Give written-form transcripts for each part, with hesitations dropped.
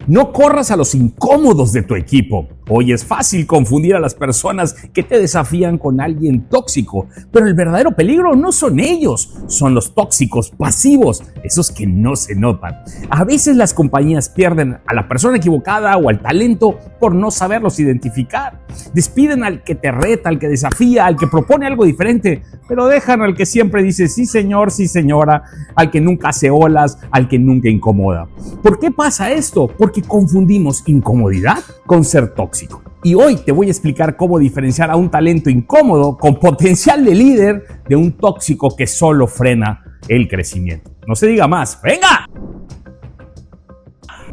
No corras a los incómodos de tu equipo. Hoy es fácil confundir a las personas que te desafían con alguien tóxico, pero el verdadero peligro no son ellos, son los tóxicos pasivos, esos que no se notan. A veces las compañías pierden a la persona equivocada o al talento por no saberlos identificar. Despiden al que te reta, al que desafía, al que propone algo diferente, pero dejan al que siempre dice sí señor, sí señora, al que nunca hace olas, al que nunca incomoda. ¿Por qué pasa esto? Porque confundimos incomodidad con ser tóxico. Y hoy te voy a explicar cómo diferenciar a un talento incómodo con potencial de líder de un tóxico que solo frena el crecimiento. No se diga más, ¡venga!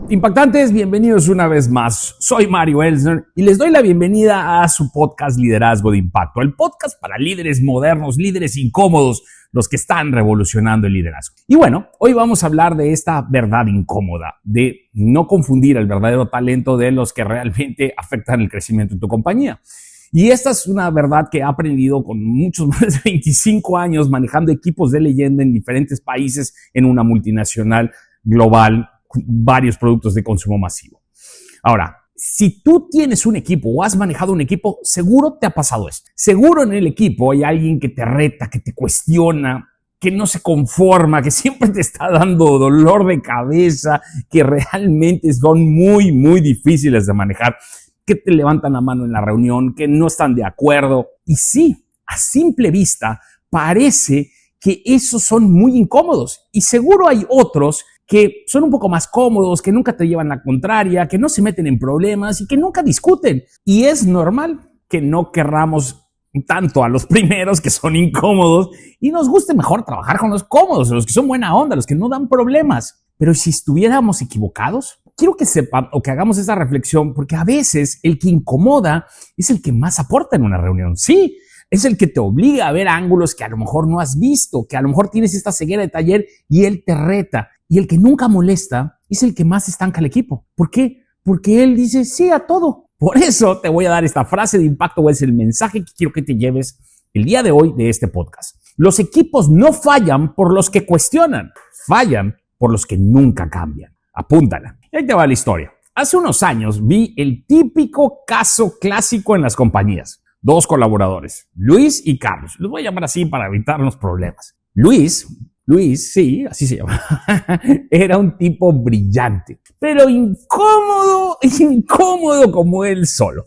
Impactantes, bienvenidos una vez más. Soy Mario Elsner y les doy la bienvenida a su podcast Liderazgo de Impacto, el podcast para líderes modernos, líderes incómodos, los que están revolucionando el liderazgo. Y bueno, hoy vamos a hablar de esta verdad incómoda, de no confundir el verdadero talento de los que realmente afectan el crecimiento de tu compañía. Y esta es una verdad que he aprendido con muchos más de 25 años manejando equipos de leyenda en diferentes países en una multinacional global, varios productos de consumo masivo. Ahora, si tú tienes un equipo o has manejado un equipo, seguro te ha pasado esto. Seguro en el equipo hay alguien que te reta, que te cuestiona, que no se conforma, que siempre te está dando dolor de cabeza, que realmente son muy difíciles de manejar, que te levantan la mano en la reunión, que no están de acuerdo. Y sí, a simple vista parece que esos son muy incómodos. Y seguro hay otros que son un poco más cómodos, que nunca te llevan la contraria, que no se meten en problemas y que nunca discuten. Y es normal que no querramos tanto a los primeros, que son incómodos, y nos guste mejor trabajar con los cómodos, los que son buena onda, los que no dan problemas. Pero si estuviéramos equivocados, quiero que sepan o que hagamos esa reflexión, porque a veces el que incomoda es el que más aporta en una reunión. Sí, es el que te obliga a ver ángulos que a lo mejor no has visto, que a lo mejor tienes esta ceguera de taller y él te reta. Y el que nunca molesta es el que más estanca al equipo. ¿Por qué? Porque él dice sí a todo. Por eso te voy a dar esta frase de impacto, o es el mensaje que quiero que te lleves el día de hoy de este podcast. Los equipos no fallan por los que cuestionan, fallan por los que nunca cambian. Apúntala. Y ahí te va la historia. Hace unos años vi el típico caso clásico en las compañías. Dos colaboradores, Luis y Carlos. Los voy a llamar así para evitarnos problemas. Luis, sí, así se llama, era un tipo brillante, pero incómodo como él solo.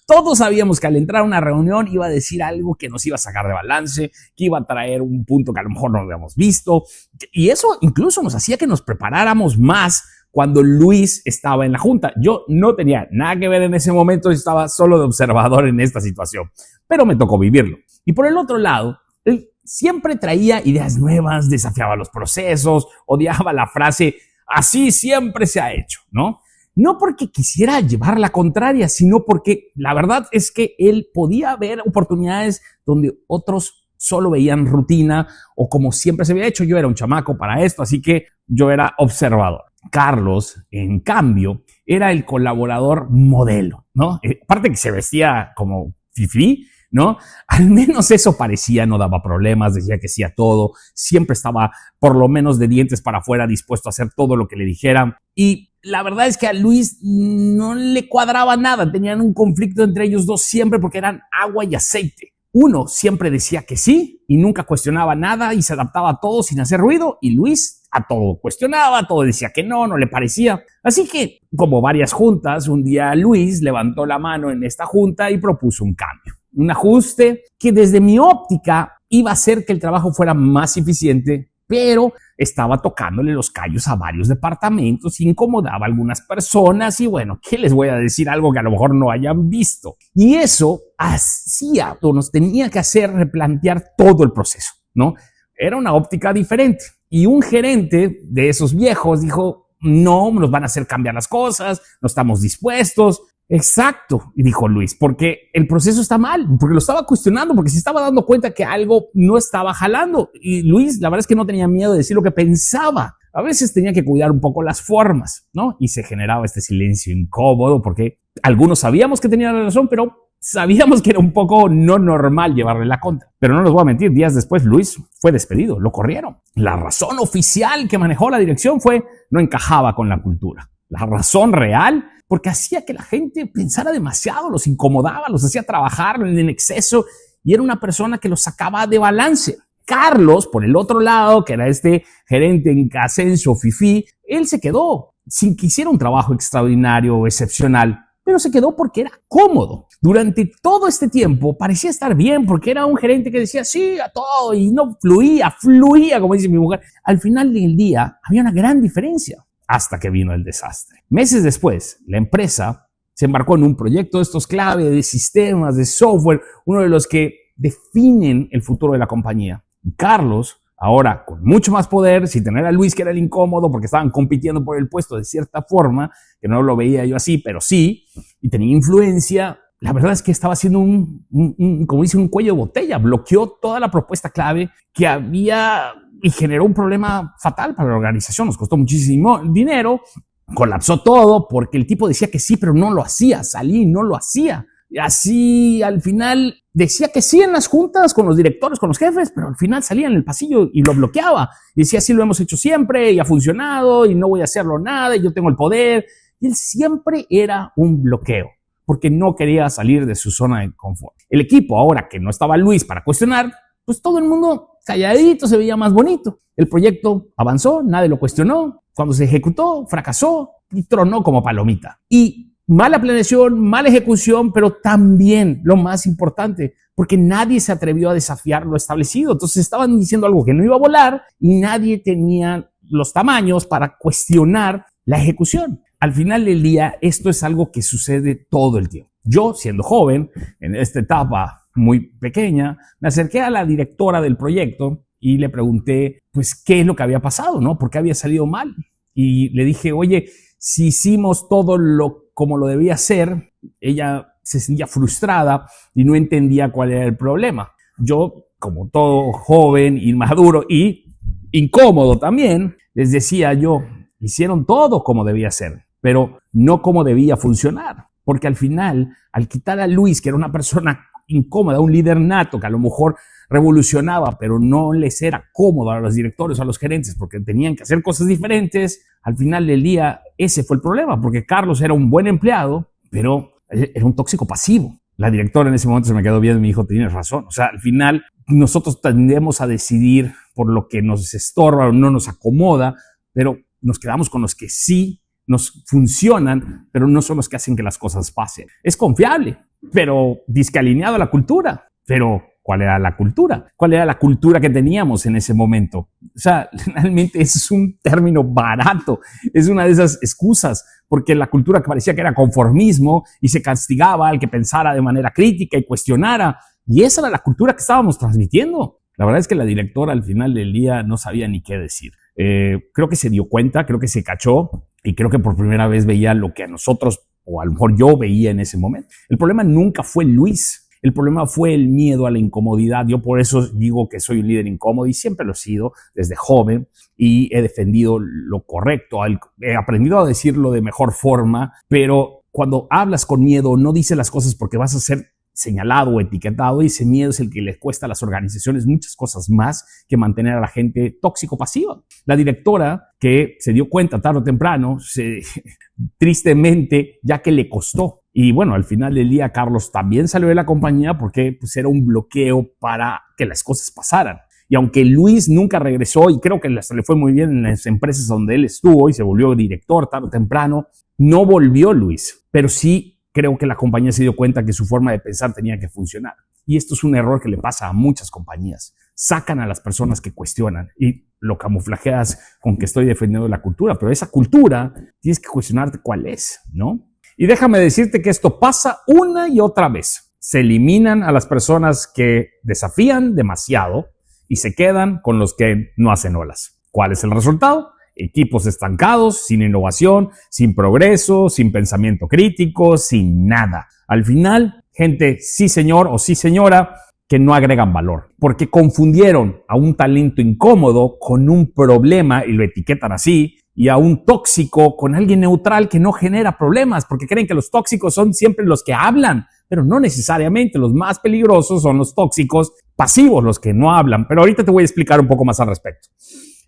Todos sabíamos que al entrar a una reunión iba a decir algo que nos iba a sacar de balance, que iba a traer un punto que a lo mejor no habíamos visto, y eso incluso nos hacía que nos preparáramos más cuando Luis estaba en la junta. Yo no tenía nada que ver en ese momento, estaba solo de observador en esta situación, pero me tocó vivirlo. Y por el otro lado, él siempre traía ideas nuevas, desafiaba los procesos, odiaba la frase así siempre se ha hecho, ¿no? No porque quisiera llevar la contraria, sino porque la verdad es que él podía ver oportunidades donde otros solo veían rutina o como siempre se había hecho. Yo era un chamaco para esto, así que yo era observador. Carlos, en cambio, era el colaborador modelo, ¿no? Aparte que se vestía como fifí, ¿no? Al menos eso parecía, no daba problemas, decía que sí a todo, siempre estaba por lo menos de dientes para afuera dispuesto a hacer todo lo que le dijeran. Y la verdad es que a Luis no le cuadraba nada, tenían un conflicto entre ellos dos siempre porque eran agua y aceite. Uno siempre decía que sí y nunca cuestionaba nada y se adaptaba a todo sin hacer ruido, y Luis a todo cuestionaba, a todo decía que no le parecía. Así que, como varias juntas, un día Luis levantó la mano en esta junta y propuso un cambio. Un ajuste que desde mi óptica iba a hacer que el trabajo fuera más eficiente, pero estaba tocándole los callos a varios departamentos, incomodaba a algunas personas y bueno, ¿qué les voy a decir? Algo que a lo mejor no hayan visto. Y eso hacía o nos tenía que hacer replantear todo el proceso, ¿no? Era una óptica diferente. Y un gerente de esos viejos dijo, no, nos van a hacer cambiar las cosas, no estamos dispuestos. Exacto, y dijo Luis, porque el proceso está mal, porque lo estaba cuestionando, porque se estaba dando cuenta que algo no estaba jalando. Y Luis, la verdad es que no tenía miedo de decir lo que pensaba. A veces tenía que cuidar un poco las formas, ¿no? Y se generaba este silencio incómodo, porque algunos sabíamos que tenía la razón, pero sabíamos que era un poco no normal llevarle la contra. Pero no les voy a mentir, días después Luis fue despedido, lo corrieron. La razón oficial que manejó la dirección fue no encajaba con la cultura. La razón real, porque hacía que la gente pensara demasiado, los incomodaba, los hacía trabajar en exceso y era una persona que los sacaba de balance. Carlos, por el otro lado, que era este gerente en ascenso fifí, él se quedó sin que hiciera un trabajo extraordinario o excepcional, pero se quedó porque era cómodo. Durante todo este tiempo parecía estar bien porque era un gerente que decía sí a todo y no fluía, como dice mi mujer. Al final del día había una gran diferencia hasta que vino el desastre. Meses después, la empresa se embarcó en un proyecto de estos clave de sistemas, de software, uno de los que definen el futuro de la compañía. Y Carlos, ahora con mucho más poder, sin tener a Luis, que era el incómodo, porque estaban compitiendo por el puesto de cierta forma, que no lo veía yo así, pero sí, y tenía influencia. La verdad es que estaba haciendo como dice, un cuello de botella. Bloqueó toda la propuesta clave que había y generó un problema fatal para la organización. Nos costó muchísimo dinero, colapsó todo porque el tipo decía que sí, pero no lo hacía. Salía y no lo hacía. Y así, al final, decía que sí en las juntas con los directores, con los jefes, pero al final salía en el pasillo y lo bloqueaba. Y decía, sí lo hemos hecho siempre y ha funcionado y no voy a hacerlo nada y yo tengo el poder. Y él siempre era un bloqueo, porque no quería salir de su zona de confort. El equipo, ahora que no estaba Luis para cuestionar, pues todo el mundo calladito, se veía más bonito. El proyecto avanzó, nadie lo cuestionó. Cuando se ejecutó, fracasó y tronó como palomita. Y mala planeación, mala ejecución, pero también lo más importante, porque nadie se atrevió a desafiar lo establecido. Entonces estaban diciendo algo que no iba a volar y nadie tenía los tamaños para cuestionar la ejecución. Al final del día, esto es algo que sucede todo el tiempo. Yo, siendo joven, en esta etapa muy pequeña, me acerqué a la directora del proyecto y le pregunté, pues, qué es lo que había pasado, ¿no? ¿Por qué había salido mal? Y le dije, oye, si hicimos todo como lo debía hacer, ella se sentía frustrada y no entendía cuál era el problema. Yo, como todo joven, inmaduro y incómodo también, les decía yo, hicieron todo como debía ser, pero no como debía funcionar. Porque al final, al quitar a Luis, que era una persona incómoda, un líder nato, que a lo mejor revolucionaba, pero no les era cómodo a los directores o a los gerentes porque tenían que hacer cosas diferentes, al final del día ese fue el problema, porque Carlos era un buen empleado, pero era un tóxico pasivo. La directora en ese momento se me quedó viendo y me dijo, tienes razón. O sea, al final nosotros tendemos a decidir por lo que nos estorba o no nos acomoda, pero nos quedamos con los que sí nos funcionan, pero no son los que hacen que las cosas pasen. Es confiable, pero disque alineado a la cultura. Pero, ¿cuál era la cultura? ¿Cuál era la cultura que teníamos en ese momento? O sea, realmente es un término barato, es una de esas excusas, porque la cultura que parecía que era conformismo y se castigaba al que pensara de manera crítica y cuestionara, y esa era la cultura que estábamos transmitiendo. La verdad es que la directora al final del día no sabía ni qué decir. Creo que se dio cuenta, creo que se cachó y creo que por primera vez veía lo que a nosotros, o a lo mejor yo veía en ese momento. El problema nunca fue Luis. El problema fue el miedo a la incomodidad. Yo por eso digo que soy un líder incómodo y siempre lo he sido desde joven y he defendido lo correcto. He aprendido a decirlo de mejor forma, pero cuando hablas con miedo no dices las cosas porque vas a ser señalado o etiquetado, y ese miedo es el que les cuesta a las organizaciones muchas cosas más que mantener a la gente tóxico-pasiva. La directora, que se dio cuenta tarde o temprano, tristemente, ya que le costó. Y bueno, al final del día, Carlos también salió de la compañía porque pues, era un bloqueo para que las cosas pasaran. Y aunque Luis nunca regresó, y creo que se le fue muy bien en las empresas donde él estuvo y se volvió director tarde o temprano, no volvió Luis, pero sí creo que la compañía se dio cuenta que su forma de pensar tenía que funcionar. Y esto es un error que le pasa a muchas compañías. Sacan a las personas que cuestionan y lo camuflajeas con que estoy defendiendo la cultura, pero esa cultura tienes que cuestionarte cuál es, ¿no? Y déjame decirte que esto pasa una y otra vez. Se eliminan a las personas que desafían demasiado y se quedan con los que no hacen olas. ¿Cuál es el resultado? Equipos estancados, sin innovación, sin progreso, sin pensamiento crítico, sin nada. Al final, gente sí señor o sí señora que no agregan valor, porque confundieron a un talento incómodo con un problema y lo etiquetan así, y a un tóxico con alguien neutral que no genera problemas, porque creen que los tóxicos son siempre los que hablan, pero no necesariamente. Los más peligrosos son los tóxicos pasivos, los que no hablan. Pero ahorita te voy a explicar un poco más al respecto.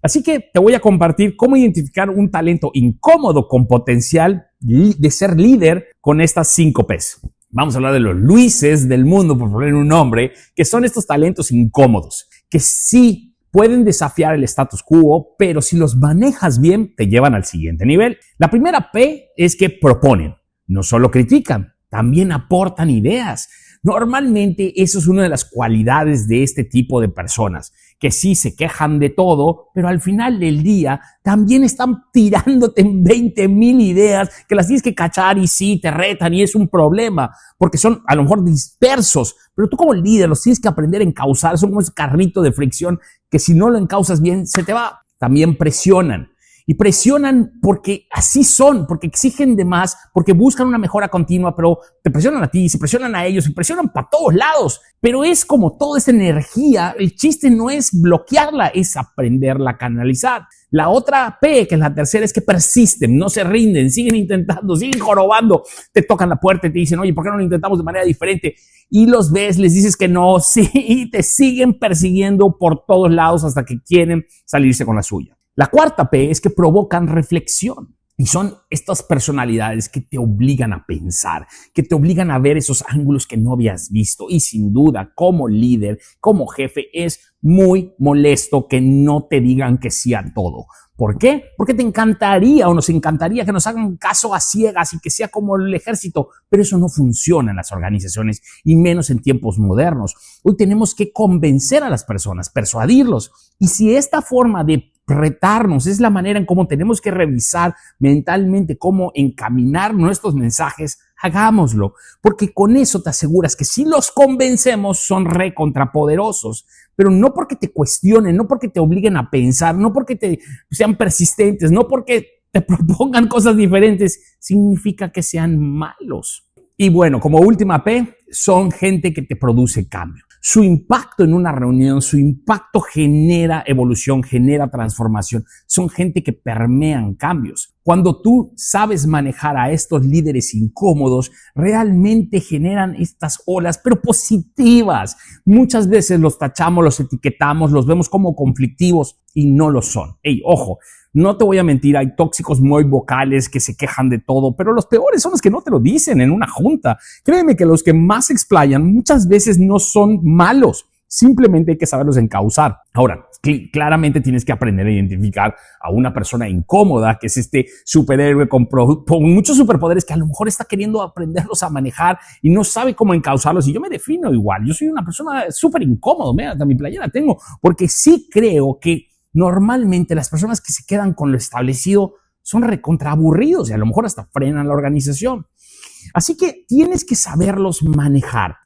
Así que te voy a compartir cómo identificar un talento incómodo con potencial de ser líder con estas 5 P's. Vamos a hablar de los Luises del mundo, por poner un nombre, que son estos talentos incómodos, que sí pueden desafiar el status quo, pero si los manejas bien, te llevan al siguiente nivel. La primera P es que proponen, no solo critican, también aportan ideas. Normalmente eso es una de las cualidades de este tipo de personas, que sí se quejan de todo, pero al final del día también están tirándote 20,000 ideas que las tienes que cachar y sí, te retan y es un problema, porque son a lo mejor dispersos, pero tú como líder los tienes que aprender a encauzar, son como ese carrito de fricción que si no lo encauzas bien se te va. También presionan. Y presionan porque así son, porque exigen de más, porque buscan una mejora continua, pero te presionan a ti, se presionan a ellos, se presionan para todos lados. Pero es como toda esa energía, el chiste no es bloquearla, es aprenderla a canalizar. La otra P, que es la tercera, es que persisten, no se rinden, siguen intentando, siguen jorobando, te tocan la puerta y te dicen, oye, ¿por qué no lo intentamos de manera diferente? Y los ves, les dices que no, sí, y te siguen persiguiendo por todos lados hasta que quieren salirse con la suya. La cuarta P es que provocan reflexión y son estas personalidades que te obligan a pensar, que te obligan a ver esos ángulos que no habías visto y sin duda como líder, como jefe es muy molesto que no te digan que sí a todo. ¿Por qué? Porque te encantaría o nos encantaría que nos hagan caso a ciegas y que sea como el ejército, pero eso no funciona en las organizaciones y menos en tiempos modernos. Hoy tenemos que convencer a las personas, persuadirlos y si esta forma de retarnos es la manera en cómo tenemos que revisar mentalmente cómo encaminar nuestros mensajes, hagámoslo, porque con eso te aseguras que si los convencemos son recontrapoderosos, pero no porque te cuestionen, no porque te obliguen a pensar, no porque te sean persistentes, no porque te propongan cosas diferentes, significa que sean malos. Y bueno, como última P, son gente que te produce cambio. Su impacto en una reunión, su impacto genera evolución, genera transformación. Son gente que permean cambios. Cuando tú sabes manejar a estos líderes incómodos, realmente generan estas olas, pero positivas. Muchas veces los tachamos, los etiquetamos, los vemos como conflictivos y no lo son. Ey, ojo. No te voy a mentir, hay tóxicos muy vocales que se quejan de todo, pero los peores son los que no te lo dicen en una junta. Créeme que los que más se explayan muchas veces no son malos, simplemente hay que saberlos encauzar. Ahora, claramente tienes que aprender a identificar a una persona incómoda, que es este superhéroe con muchos superpoderes que a lo mejor está queriendo aprenderlos a manejar y no sabe cómo encauzarlos. Y yo me defino igual, yo soy una persona súper incómodo, hasta mi playera tengo, porque sí creo que normalmente las personas que se quedan con lo establecido son recontraaburridos y a lo mejor hasta frenan la organización. Así que tienes que saberlos manejar.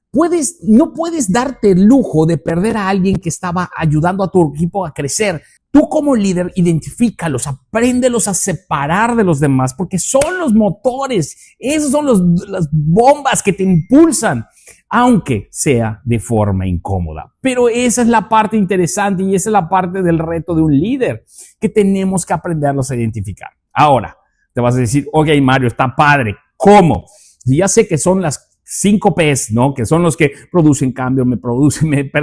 No puedes darte el lujo de perder a alguien que estaba ayudando a tu equipo a crecer. Tú como líder, identifícalos, apréndelos a separar de los demás porque son los motores, esos son las bombas que te impulsan, aunque sea de forma incómoda. Pero esa es la parte interesante y esa es la parte del reto de un líder, que tenemos que aprenderlos a identificar. Ahora, te vas a decir, ok, Mario, está padre, ¿cómo? Ya sé que son las 5 P's, ¿no? Que son los que producen cambio,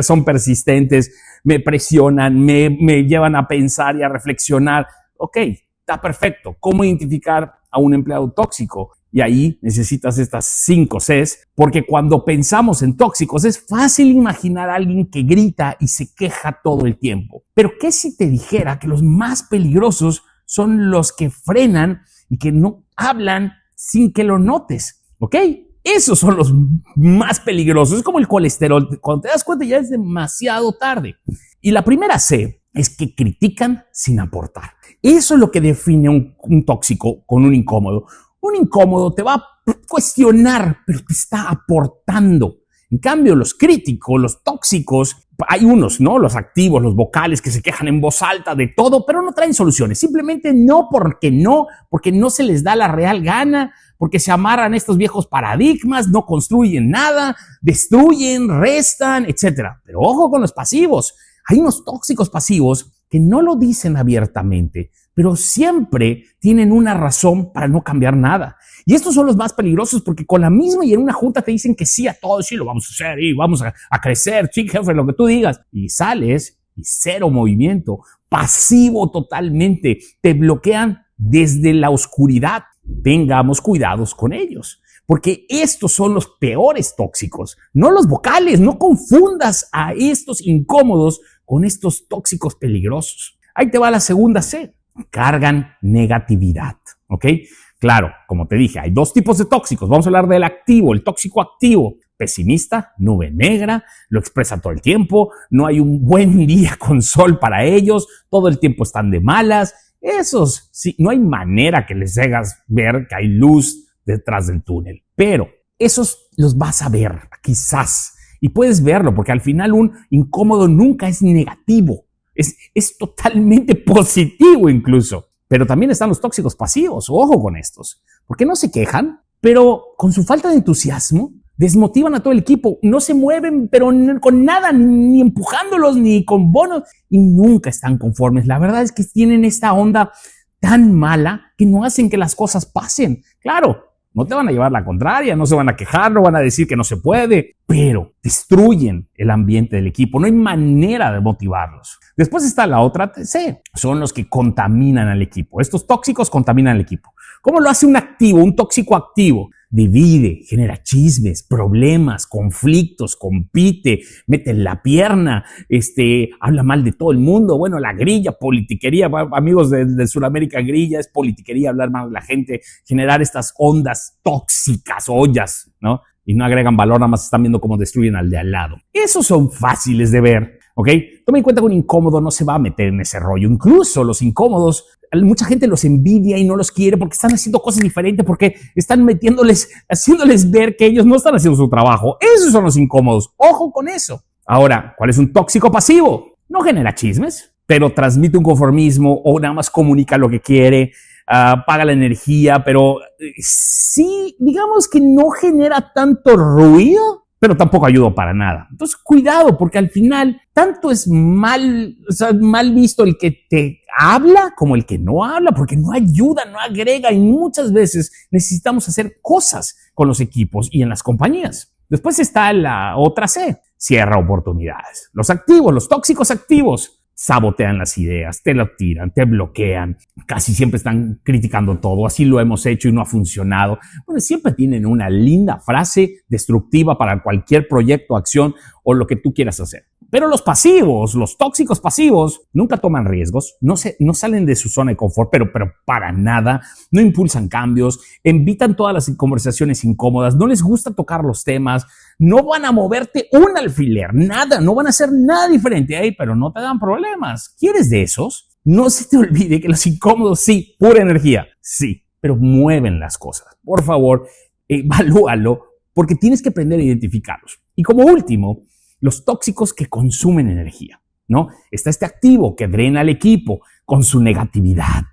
son persistentes, me presionan, me llevan a pensar y a reflexionar. Ok, está perfecto. ¿Cómo identificar a un empleado tóxico? Y ahí necesitas estas 5 C's, porque cuando pensamos en tóxicos es fácil imaginar a alguien que grita y se queja todo el tiempo. Pero ¿qué si te dijera que los más peligrosos son los que frenan y que no hablan sin que lo notes? ¿Ok? Esos son los más peligrosos. Es como el colesterol. Cuando te das cuenta ya es demasiado tarde. Y la primera C es que critican sin aportar. Eso es lo que define un tóxico con un incómodo. Un incómodo te va a cuestionar, pero te está aportando. En cambio, los críticos, los tóxicos, hay unos, ¿no? Los activos, los vocales que se quejan en voz alta de todo, pero no traen soluciones. Simplemente porque no se les da la real gana, porque se amarran estos viejos paradigmas, no construyen nada, destruyen, restan, etc. Pero ojo con los pasivos. Hay unos tóxicos pasivos que no lo dicen abiertamente, pero siempre tienen una razón para no cambiar nada. Y estos son los más peligrosos porque con la misma y en una junta te dicen que sí a todo, sí lo vamos a hacer y vamos a crecer, sí, jefe, lo que tú digas. Y sales y cero movimiento, pasivo totalmente, te bloquean desde la oscuridad. Tengamos cuidados con ellos, porque estos son los peores tóxicos, no los vocales. No confundas a estos incómodos con estos tóxicos peligrosos. Ahí te va la segunda C. Cargan negatividad, ¿ok? Claro, como te dije, hay dos tipos de tóxicos. Vamos a hablar del activo, el tóxico activo. Pesimista, nube negra, lo expresa todo el tiempo, no hay un buen día con sol para ellos, todo el tiempo están de malas. Esos, sí, no hay manera que les hagas ver que hay luz detrás del túnel. Pero esos los vas a ver, quizás, y puedes verlo, porque al final un incómodo nunca es negativo, es totalmente positivo incluso. Pero también están los tóxicos pasivos, ojo con estos, porque no se quejan, pero con su falta de entusiasmo desmotivan a todo el equipo, no se mueven, pero con nada, ni empujándolos, ni con bonos, y nunca están conformes. La verdad es que tienen esta onda tan mala que no hacen que las cosas pasen. Claro, no te van a llevar la contraria, no se van a quejar, no van a decir que no se puede, pero destruyen el ambiente del equipo. No hay manera de motivarlos. Después está la otra C, son los que contaminan al equipo. Estos tóxicos contaminan al equipo. ¿Cómo lo hace un activo, un tóxico activo? Divide, genera chismes, problemas, conflictos, compite, mete en la pierna, habla mal de todo el mundo. Bueno, la grilla, politiquería, amigos de Sudamérica, grilla es politiquería, hablar mal de la gente, generar estas ondas tóxicas, ollas, ¿no? Y no agregan valor, nada más están viendo cómo destruyen al de al lado. Esos son fáciles de ver, ¿ok? Toma en cuenta que un incómodo no se va a meter en ese rollo. Incluso los incómodos, mucha gente los envidia y no los quiere porque están haciendo cosas diferentes, porque están haciéndoles ver que ellos no están haciendo su trabajo. Esos son los incómodos. Ojo con eso. Ahora, ¿cuál es un tóxico pasivo? No genera chismes, pero transmite un conformismo o nada más comunica lo que quiere, paga la energía, pero sí, digamos que no genera tanto ruido, pero tampoco ayudó para nada. Entonces, cuidado, porque al final tanto es mal visto el que te habla como el que no habla, porque no ayuda, no agrega, y muchas veces necesitamos hacer cosas con los equipos y en las compañías. Después está la otra C, cierra oportunidades. Los activos, los tóxicos activos, sabotean las ideas, te lo tiran, te bloquean, casi siempre están criticando todo, así lo hemos hecho y no ha funcionado. Bueno, siempre tienen una linda frase destructiva para cualquier proyecto, acción o lo que tú quieras hacer. Pero los pasivos, los tóxicos pasivos, nunca toman riesgos, no salen de su zona de confort, pero para nada, no impulsan cambios, evitan todas las conversaciones incómodas, no les gusta tocar los temas, no van a moverte un alfiler, nada, no van a hacer nada diferente ahí, pero no te dan problemas. ¿Quieres de esos? No se te olvide que los incómodos, sí, pura energía, sí, pero mueven las cosas. Por favor, evalúalo, porque tienes que aprender a identificarlos. Y como último, los tóxicos que consumen energía, ¿no? Está este activo que drena al equipo con su negatividad,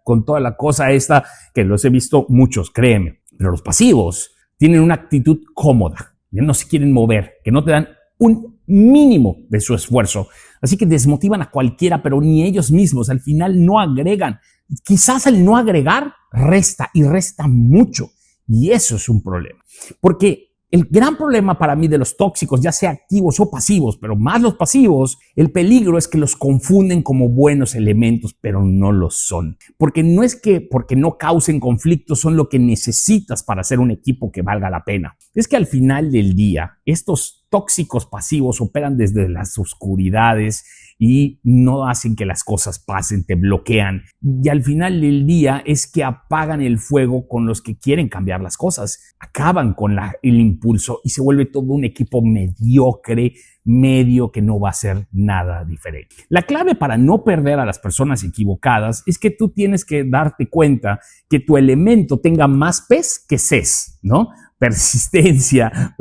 con toda la cosa esta que los he visto muchos, créeme. Pero los pasivos tienen una actitud cómoda, no se quieren mover, que no te dan un mínimo de su esfuerzo. Así que desmotivan a cualquiera, pero ni ellos mismos al final no agregan. Quizás al no agregar resta y resta mucho. Y eso es un problema. Porque el gran problema para mí de los tóxicos, ya sea activos o pasivos, pero más los pasivos, el peligro es que los confunden como buenos elementos, pero no lo son. Porque no es que porque no causen conflictos son lo que necesitas para hacer un equipo que valga la pena. Es que al final del día, estos tóxicos pasivos operan desde las oscuridades y no hacen que las cosas pasen, te bloquean. Y al final del día es que apagan el fuego con los que quieren cambiar las cosas. Acaban con el impulso y se vuelve todo un equipo mediocre, medio, que no va a hacer nada diferente. La clave para no perder a las personas equivocadas es que tú tienes que darte cuenta que tu elemento tenga más pez que ses, ¿no? Persistencia,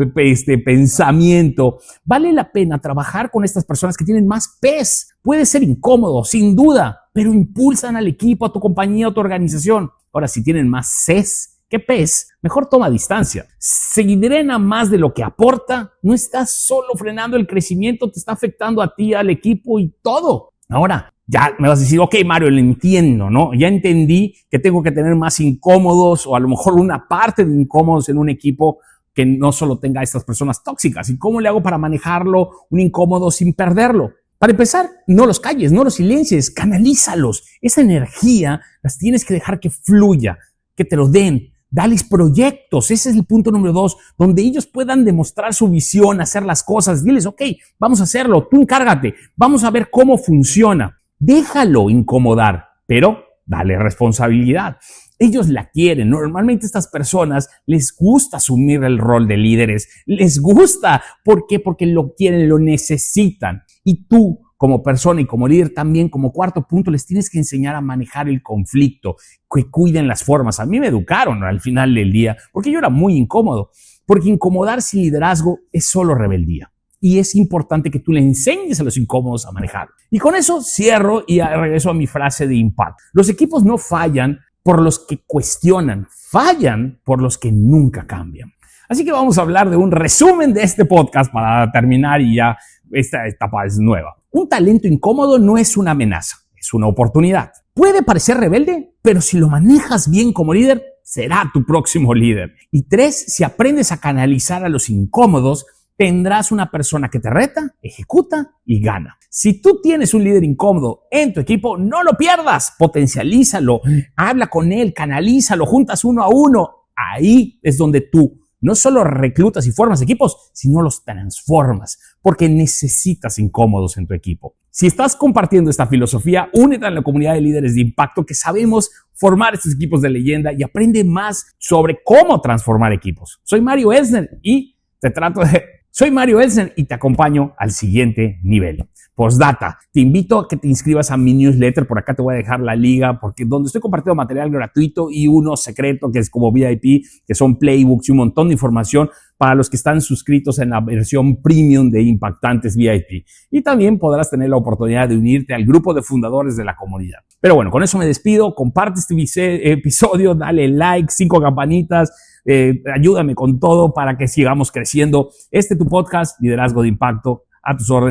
pensamiento. Vale la pena trabajar con estas personas que tienen más pez. Puede ser incómodo, sin duda, pero impulsan al equipo, a tu compañía, a tu organización. Ahora, si tienen más ses que pez, mejor toma distancia. Si drena más de lo que aporta, no estás solo frenando el crecimiento, te está afectando a ti, al equipo y todo. Ahora, ya me vas a decir, ok, Mario, lo entiendo, ¿no? Ya entendí que tengo que tener más incómodos o a lo mejor una parte de incómodos en un equipo que no solo tenga estas personas tóxicas. ¿Y cómo le hago para manejarlo, un incómodo sin perderlo? Para empezar, no los calles, no los silencies, canalízalos. Esa energía las tienes que dejar que fluya, que te lo den. Dales proyectos, ese es el punto número 2, donde ellos puedan demostrar su visión, hacer las cosas. Diles, ok, vamos a hacerlo, tú encárgate, vamos a ver cómo funciona. Déjalo incomodar, pero dale responsabilidad. Ellos la quieren. Normalmente a estas personas les gusta asumir el rol de líderes. Les gusta. ¿Por qué? Porque lo quieren, lo necesitan. Y tú, como persona y como líder también, como cuarto punto, les tienes que enseñar a manejar el conflicto, que cuiden las formas. A mí me educaron al final del día, porque yo era muy incómodo. Porque incomodar sin liderazgo es solo rebeldía. Y es importante que tú le enseñes a los incómodos a manejar. Y con eso cierro y regreso a mi frase de impacto. Los equipos no fallan por los que cuestionan, fallan por los que nunca cambian. Así que vamos a hablar de un resumen de este podcast para terminar y ya esta etapa es nueva. Un talento incómodo no es una amenaza, es una oportunidad. Puede parecer rebelde, pero si lo manejas bien como líder, será tu próximo líder. Y 3, si aprendes a canalizar a los incómodos, tendrás una persona que te reta, ejecuta y gana. Si tú tienes un líder incómodo en tu equipo, no lo pierdas, potencialízalo, habla con él, canalízalo, juntas uno a uno. Ahí es donde tú no solo reclutas y formas equipos, sino los transformas, porque necesitas incómodos en tu equipo. Si estás compartiendo esta filosofía, únete a la comunidad de líderes de impacto que sabemos formar estos equipos de leyenda y aprende más sobre cómo transformar equipos. Soy Mario Elsner y te acompaño al siguiente nivel. Postdata, te invito a que te inscribas a mi newsletter, por acá te voy a dejar la liga, porque donde estoy compartiendo material gratuito y uno secreto que es como VIP, que son playbooks y un montón de información para los que están suscritos en la versión premium de Impactantes VIP. Y también podrás tener la oportunidad de unirte al grupo de fundadores de la comunidad. Pero bueno, con eso me despido, comparte este episodio, dale like, 5 campanitas, ayúdame con todo para que sigamos creciendo. Tu podcast, Liderazgo de Impacto, a tus órdenes.